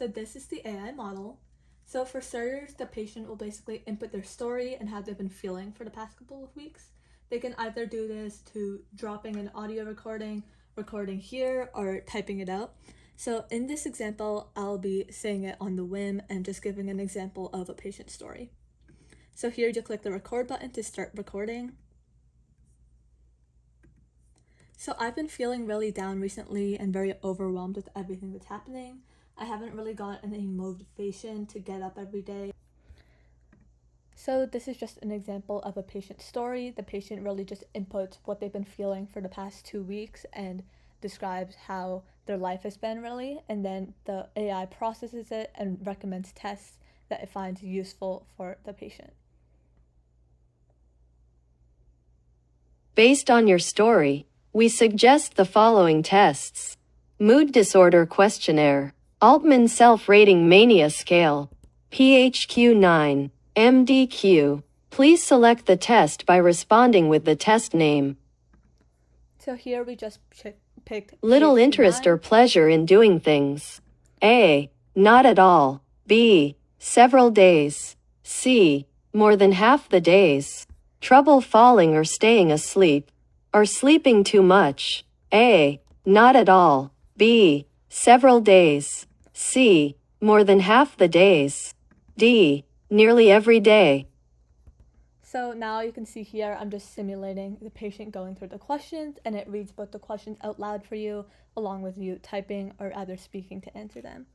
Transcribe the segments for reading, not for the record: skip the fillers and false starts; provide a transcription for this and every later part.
So this is the AI model. So for starters, the patient will basically input their story and how they've been feeling for the past couple of weeks. They can either do this to dropping an audio recording here, or typing it out. So in this example, I'll be saying it on the whim and just giving an example of a patient story. So here you click the record button to start recording. So I've been feeling really down recently and very overwhelmed with everything that's happening. I haven't really gotten any motivation to get up every day. So this is just an example of a patient story. The patient really just inputs what they've been feeling for the past 2 weeks and describes how their life has been really, and then the AI processes it and recommends tests that it finds useful for the patient. Based on your story, we suggest the following tests. Mood Disorder Questionnaire, Altman Self-Rating Mania Scale, PHQ-9, MDQ. Please select the test by responding with the test name. So here we just picked Little PHQ-9. interest or pleasure in doing things. A. Not at all. B. Several days. C. More than half the days. Trouble falling or staying asleep. Or sleeping too much. A. Not at all. B. Several days. C. More than half the days. D. Nearly every day. So now you can see here, I'm just simulating the patient going through the questions, and it reads both the questions out loud for you, along with you typing or either speaking to answer them.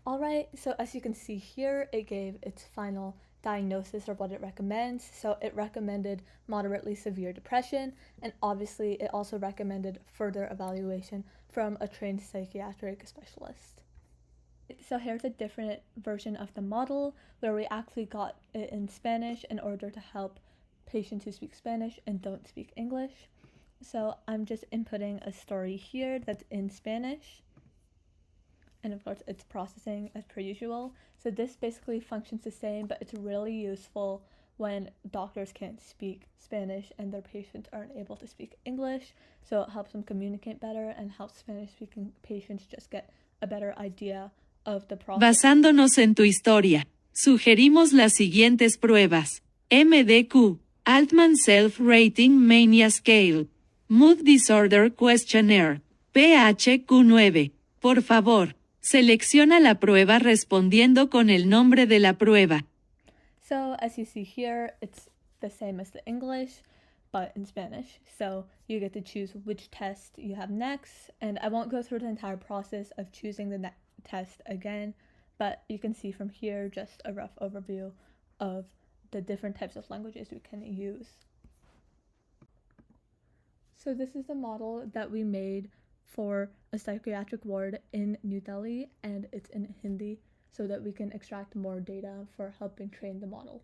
Alright, so as you can see here, it gave its final diagnosis or what it recommends. So it recommended moderately severe depression, and obviously it also recommended further evaluation from a trained psychiatric specialist. So here's a different version of the model where we actually got it in Spanish in order to help patients who speak Spanish and don't speak English. So I'm just inputting a story here that's in Spanish. And of course it's processing as per usual. So this basically functions the same, but it's really useful when doctors can't speak Spanish and their patients aren't able to speak English. So it helps them communicate better and helps Spanish-speaking patients just get a better idea of the process. Basándonos en tu historia, sugerimos las siguientes pruebas. MDQ, Altman Self-Rating Mania Scale, Mood Disorder Questionnaire, PHQ-9. Por favor, selecciona la prueba respondiendo con el nombre de la prueba. So as you see here, it's the same as the English, but in Spanish. So you get to choose which test you have next, and I won't go through the entire process of choosing the test again, but you can see from here just a rough overview of the different types of languages we can use. So this is the model that we made for a psychiatric ward in New Delhi, and it's in Hindi so that we can extract more data for helping train the model.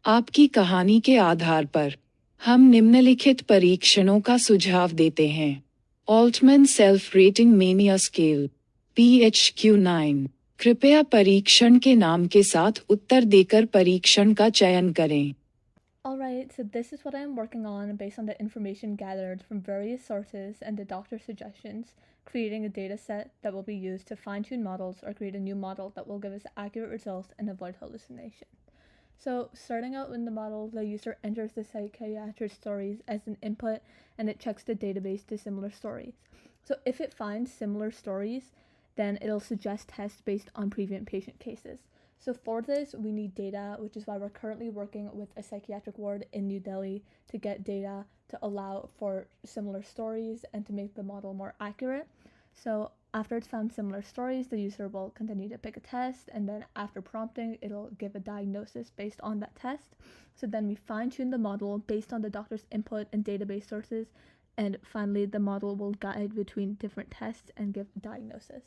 आपकी कहानी के आधार पर हम निम्नलिखित परीक्षणों का सुझाव देते हैं। Altman self rating mania scale PHQ-9। कृपया परीक्षण के नाम के साथ उत्तर देकर परीक्षण का चयन करें। Alright, so this is what I'm working on based on the information gathered from various sources and the doctor's suggestions, creating a data set that will be used to fine-tune models or create a new model that will give us accurate results and avoid hallucination. So starting out in the model, the user enters the psychiatric stories as an input, and it checks the database to similar stories. So if it finds similar stories, then it'll suggest tests based on previous patient cases. So for this, we need data, which is why we're currently working with a psychiatric ward in New Delhi to get data to allow for similar stories and to make the model more accurate. So after it's found similar stories, the user will continue to pick a test, and then after prompting, it'll give a diagnosis based on that test. So then we fine-tune the model based on the doctor's input and database sources, and finally the model will guide between different tests and give a diagnosis.